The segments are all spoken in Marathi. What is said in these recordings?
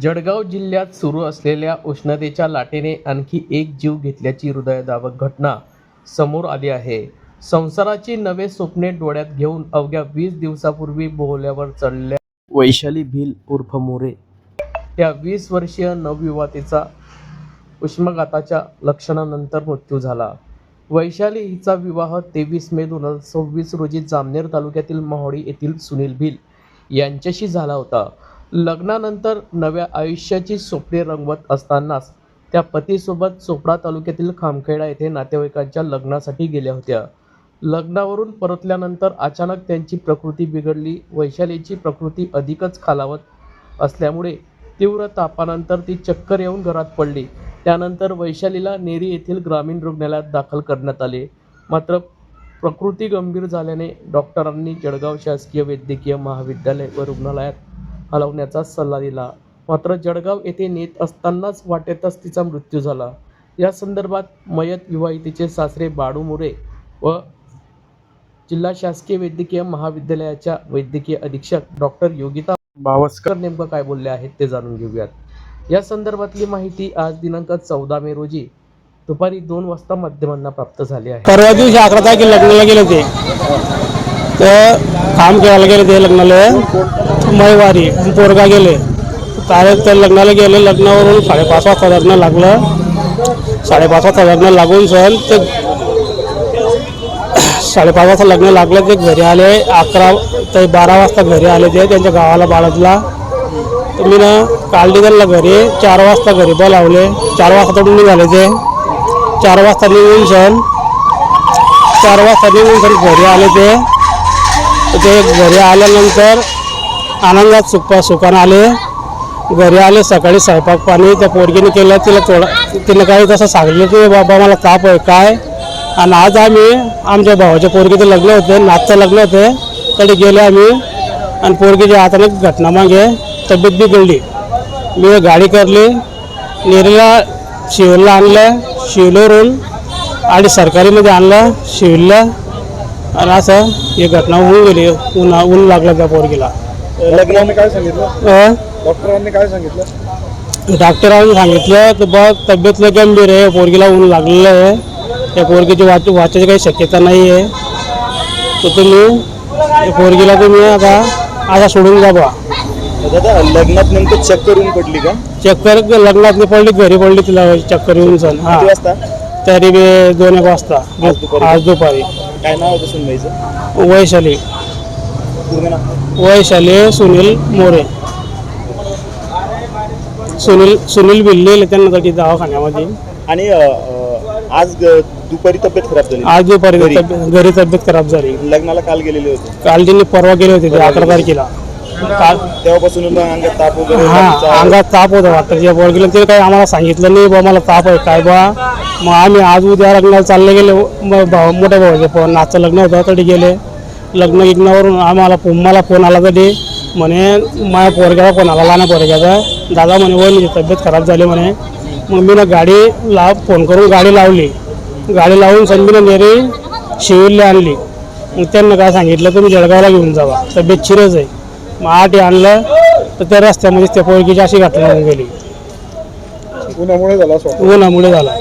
जळगाव जिल्ह्यात सुरू असलेल्या उष्णतेच्या लाटेने आणखी एक जीव घेतल्याची हृदयद्रावक घटना समोर आली आहे। संसाराची नवे स्वप्ने डोळ्यात घेऊन अवघ्या 20 दिवसापूर्वी बोहल्यावर चढल्या वैशाली भिल उर्फ मोरे या 20 वर्षीय नवविवाहितेचा उष्माघाताच्या लक्षणानंतर मृत्यू झाला। वैशाली हिचा विवाह 23 मे 2026 रोजी जामनेर तालुक्यातील मोहाडी येथील सुनील भिल यांच्याशी झाला होता। लग्नानंतर नव्या आयुष्याची स्वप्ने रंगवत असतानाच त्या पतीसोबत चोपडा तालुक्यातील खामखेडा येथे नातेवाईकांच्या लग्नासाठी गेल्या होत्या। लग्नावरून परतल्यानंतर अचानक त्यांची प्रकृती बिघडली। वैशालीची प्रकृती अधिकच खालावत असल्यामुळे तीव्र तापानंतर ती चक्कर येऊन घरात पडली। त्यानंतर वैशालीला नेरी येथील ग्रामीण रुग्णालयात दाखल करण्यात आले, मात्र प्रकृती गंभीर झाल्याने डॉक्टरांनी जळगाव शासकीय वैद्यकीय महाविद्यालय व रुग्णालयात हलवण्याचा सल्ला दिला, मात्र जळगाव येथे नेत असतानाच वाटेतच तिचा मृत्यू झाला। या संदर्भात मयत विवाहितेचे सासरे बाळू मोरे व जिल्हा शासकीय वैद्यकीय महाविद्यालयाच्या वैद्यकीय अधीक्षक डॉक्टर योगिता भावस्कर नेमकं काय बोलले आहेत ते जाणून घेऊयात। या संदर्भातली माहिती आज दिनांक 14 मे रोजी दुपारी 2 वाजता माध्यमांना प्राप्त झाली आहे। परवा दिवशी 11 तारखेला लग्नाला गेले होते, तर काम करायला गेले ते लग्नाला मैवारी पोरगा गेले तर लग्नाला गेले। लग्नावरून 5:30 वाजता लग्न लागलं। 5:30 वाजता लग्न लागून सण ते 5:30 वाजता लग्न लागलं ते घरी आले। 11 ते 12 वाजता घरी आले ते त्यांच्या गावाला बाळतला। तर मी ना काढली त्यांना घरी 4 वाजता घरी बोलावले। 4 वाजता तोडून निघाले ते 4 वाजता निघून सण 4 वाजता निघून सण घरी आले ते घरी आल्यानंतर आनंदात सुखानं आले। घरी आले, सकाळी स्वयंपाक पाणी त्या पोरगीने केलं। तिला काही तसं सांगितलं की बाबा मला ताप आहे काय। आणि आज आम्ही आमच्या भावाच्या पोरगीचं लग्न होते, नाचचं लग्न होते, तरी गेले आम्ही आणि पोरगीच्या अचानक घटना मागे तब्येत बिघडली। मी गाडी करली, नेरीला शिवला आणलं, शिवलवरून आणि सरकारीमध्ये आणलं, शिवलं आणि असं ही घटना होऊन गेली। ऊन लागलं त्या पोरगीला। लग्नाने काय सांगितलं? डॉक्टरांनी काय सांगितलं? डॉक्टरांनी सांगितलं तर बघ तब्येत लय गंभीर आहे, पोरगीला ऊन लागलेलं आहे, त्या पोरगीची वाचायची काही शक्यता नाही आहे, तर तुम्ही पोरगीला तुम्ही आता सोडून जा बा। दादा लग्नात नेमकं चक्कर येऊन पडली का? चक्कर लग्नात नाही पडली, घरी पडली तिला चक्कर येऊन सण। किती वाजता? तरी 2 वाजता आज दुपारी। काय नाव होतं सुनबाईचं? वैशाली पूर्ण नाव? वैशाली सुनील मोरे। सुनील भिल्ले त्यांना तरी दवाखान्यामध्ये। आणि आज दुपारी तब्येत खराब झाली? आज दुपारी घरी तब्येत खराब झाली। लग्नाला काल गेलेले होते? काल त्यांनी परवा गेले होते 11 तारखेला। तेव्हापासून अंगात ताप वगैरे? अंगात ताप होता वाटतं त्या पोरगीला। ते काही आम्हाला सांगितलं नाही बा मला ताप आहे काय बा। मग आम्ही आज उद्या लग्नाला चालले गेले, मोठ्या भावाचे नाचचं लग्न होतं तरी गेले। लग्न विघ्नावरून मला फोन आला तरी म्हणे माझ्या पोरग्याला फोन आला, लहान पोरग्याचा, दादा म्हणे वहिनीची तब्येत खराब झाली म्हणे। मग मी ना फोन करून गाडी लावली, गाडी लावून संमीनं नेरी शिवली आणली। मग त्यांना काय सांगितलं तुम्ही जळगावला घेऊन जावा, तब्येत चिरच आहे। मग 8 आणलं तर त्या रस्त्यामध्ये त्या पोरगीची अशी घटना होऊन गेली। उन्हामुळे झाला? उन्हामुळे झाला।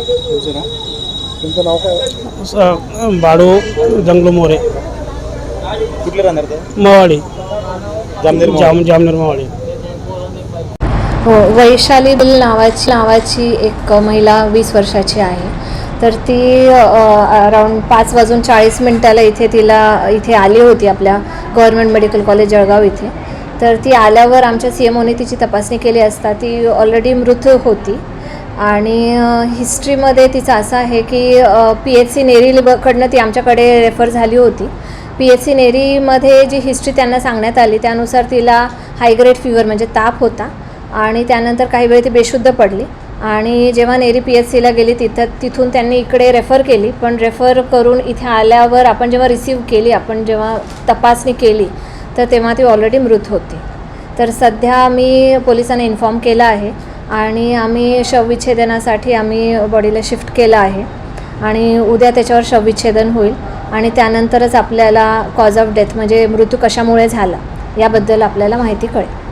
तुमचं नाव काय? बाळू जंगलू मोरे। कुठले राहणार ते? मोहाडी, जामनेर मोहाडी। हो, वैशाली भिल नावाची एक महिला 20 वर्षाची आहे। तर ती अराऊंड 5:40 इथे आली होती आपल्या गव्हर्नमेंट मेडिकल कॉलेज जळगाव इथे। तर ती आल्यावर आमच्या CMOने तिची तपासणी केली असता ती ऑलरेडी मृत होती। आणि हिस्ट्रीमध्ये तिचं असं आहे की PHC नेरीकडनं ती आमच्याकडे रेफर झाली होती। PHC नेरीमध्ये जी हिस्ट्री त्यांना सांगण्यात आली त्यानुसार तिला हायग्रेड फीवर म्हणजे ताप होता आणि त्यानंतर काही वेळ ती बेशुद्ध पडली। आणि जेव्हा नेरी PHCला गेली तिथून त्यांनी इकडे रेफर केली, पण रेफर करून इथे आल्यावर आपण जेव्हा जेव्हा तपासणी केली तर तेव्हा ती ऑलरेडी मृत होती। तर सध्या मी पोलिसांना इन्फॉर्म केलं आहे आणि आम्ही शवविच्छेदनासाठी आम्ही बॉडीला शिफ्ट केलं आहे आणि उद्या त्याच्यावर शवविच्छेदन होईल आणि त्यानंतरच आपल्याला कॉज ऑफ डेथ म्हणजे मृत्यू कशामुळे झाला याबद्दल आपल्याला माहिती कळेल.